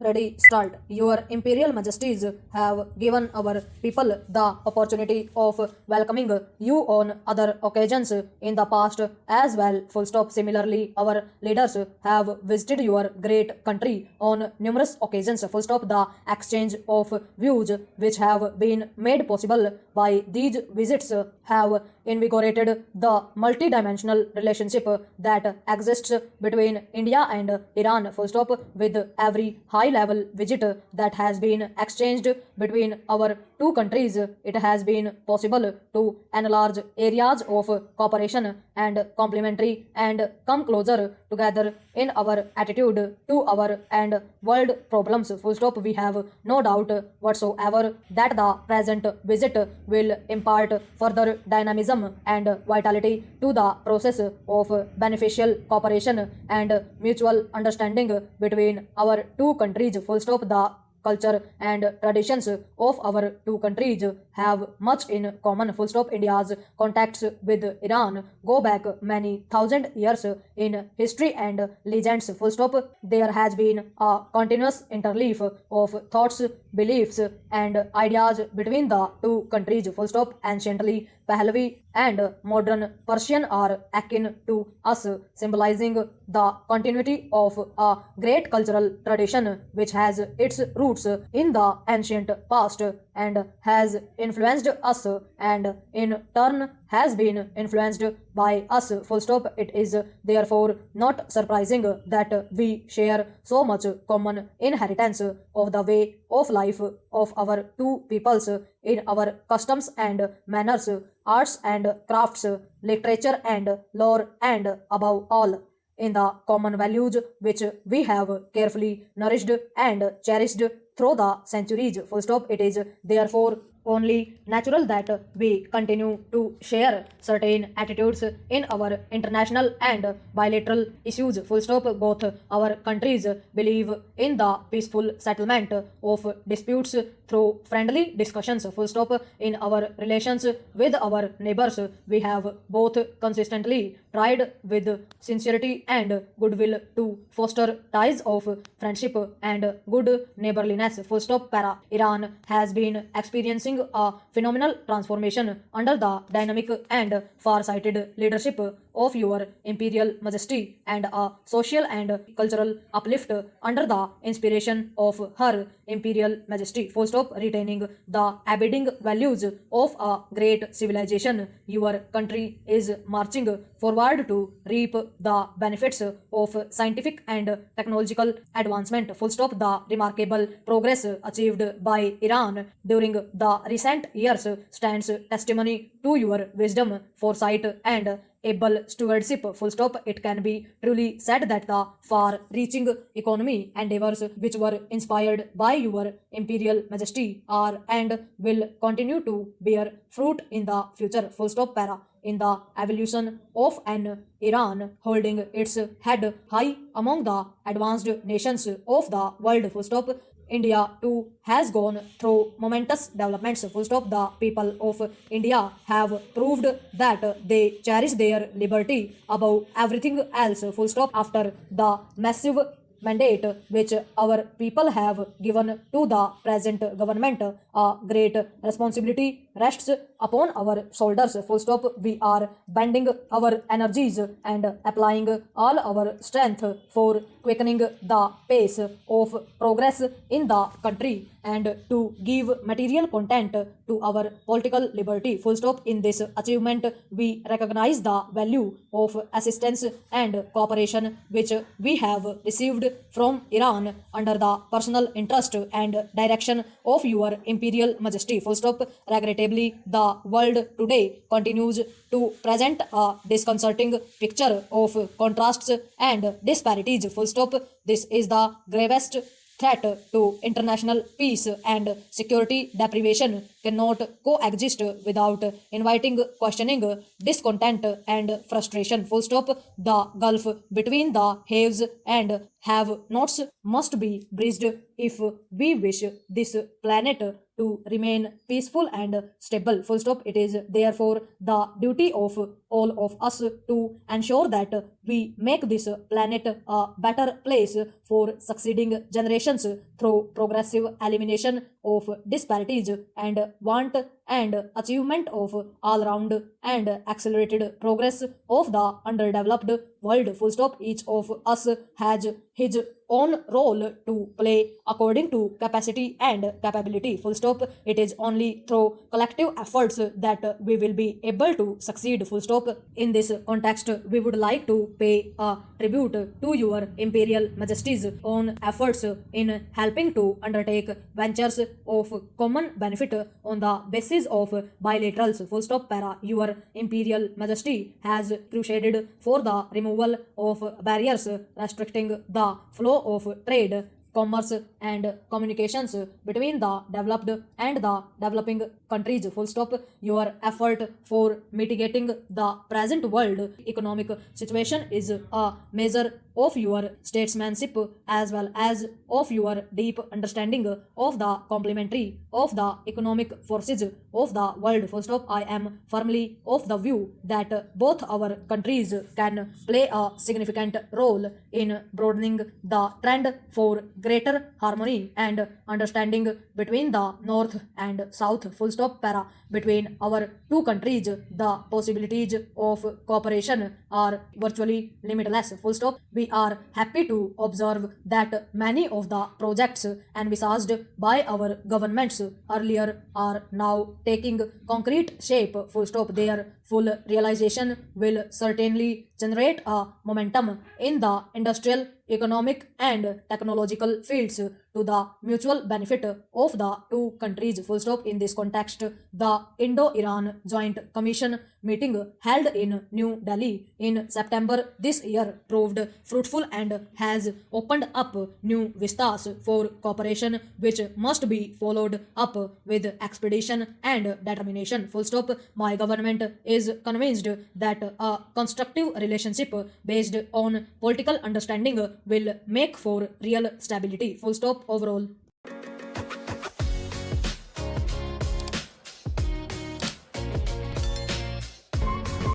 Ready, start. Your Imperial Majesties have given our people the opportunity of welcoming you on other occasions in the past as well. Full stop. Similarly, our leaders have visited your great country on numerous occasions. Full stop. The exchange of views which have been made possible by these visits have invigorated the multi-dimensional relationship that exists between India and Iran. Full stop. With every high-level visit that has been exchanged between our two countries, it has been possible to enlarge areas of cooperation and complementary and come closer together in our attitude to our and world problems. Full stop. We have no doubt whatsoever that the present visit will impart further dynamism and vitality to the process of beneficial cooperation and mutual understanding between our two countries. Full stop. The culture and traditions of our two countries have much in common. Full stop. India's contacts with Iran go back many thousand years in history and legends. Full stop. There has been a continuous interleaf of thoughts, beliefs, and ideas between the two countries. Full stop. Anciently Pahlavi and modern Persian are akin to us, symbolizing the continuity of a great cultural tradition which has its roots in the ancient past and has influenced us and in turn has been influenced by us. Full stop. It is therefore not surprising that we share so much common inheritance of the way of life of our two peoples in our customs and manners, arts and crafts, literature and lore, and above all, in the common values which we have carefully nourished and cherished through the centuries. Full stop. It is therefore only natural that we continue to share certain attitudes in our international and bilateral issues. Full stop. Both our countries believe in the peaceful settlement of disputes through friendly discussions. Full stop. In our relations with our neighbors, we have both consistently tried with sincerity and goodwill to foster ties of friendship and good neighborliness. Full stop. Para. Iran has been experiencing a phenomenal transformation under the dynamic and far-sighted leadership of your Imperial Majesty and a social and cultural uplift under the inspiration of her Imperial Majesty. Full stop. Retaining the abiding values of a great civilization, your country is marching forward to reap the benefits of scientific and technological advancement. Full stop. The remarkable progress achieved by Iran during the recent years stands testimony to your wisdom, foresight, and able stewardship. Full stop. It can be truly said that the far-reaching economy endeavors which were inspired by your Imperial Majesty are and will continue to bear fruit in the future. Full stop. Para. In the evolution of an Iran holding its head high among the advanced nations of the world. Full stop. India too has gone through momentous developments. Full stop. The people of India have proved that they cherish their liberty above everything else. Full stop. After the massive mandate which our people have given to the present government, a great responsibility rests upon our shoulders. Full stop. We are bending our energies and applying all our strength for quickening the pace of progress in the country and to give material content to our political liberty. Full stop. In this achievement, we recognize the value of assistance and cooperation which we have received from Iran under the personal interest and direction of your Imperial Majesty. Full stop. Regrettably, the world today continues to present a disconcerting picture of contrasts and disparities. Full stop. This is the gravest threat to international peace and security deprivation cannot coexist without inviting questioning, discontent, and frustration. Full stop. The gulf between the haves and have nots must be bridged if we wish this planet to remain peaceful and stable. Full stop. It is therefore the duty of all of us to ensure that we make this planet a better place for succeeding generations through progressive elimination of disparities and want and achievement of all round and accelerated progress of the underdeveloped world. Full stop. Each of us has his own role to play according to capacity and capability. Full stop. It is only through collective efforts that we will be able to succeed. Full stop. In this context, we would like to pay a tribute to your imperial majesty's own efforts in helping to undertake ventures of common benefit on the basis of bilaterals. Full stop. Para. Your imperial majesty has crusaded for the removal of barriers restricting the flow of trade, commerce, and communications between the developed and the developing countries. Full stop. Your effort for mitigating the present world economic situation is a measure of your statesmanship as well as of your deep understanding of the complementary of the economic forces of the world. Full stop. I am firmly of the view that both our countries can play a significant role in broadening the trend for greater harmony and understanding between the North and South. Full stop. Para. Between our two countries, the possibilities of cooperation are virtually limitless. Full stop. We are happy to observe that many of the projects envisaged by our governments earlier are now taking concrete shape. Full stop. Their full realization will certainly generate a momentum in the industrial, economic, and technological fields to the mutual benefit of the two countries. Full stop. In this context, the Indo-Iran Joint Commission meeting held in New Delhi in September this year proved fruitful and has opened up new vistas for cooperation which must be followed up with expedition and determination. Full stop. My government is convinced that a constructive relationship based on political understanding will make for real stability. Full stop. Overall,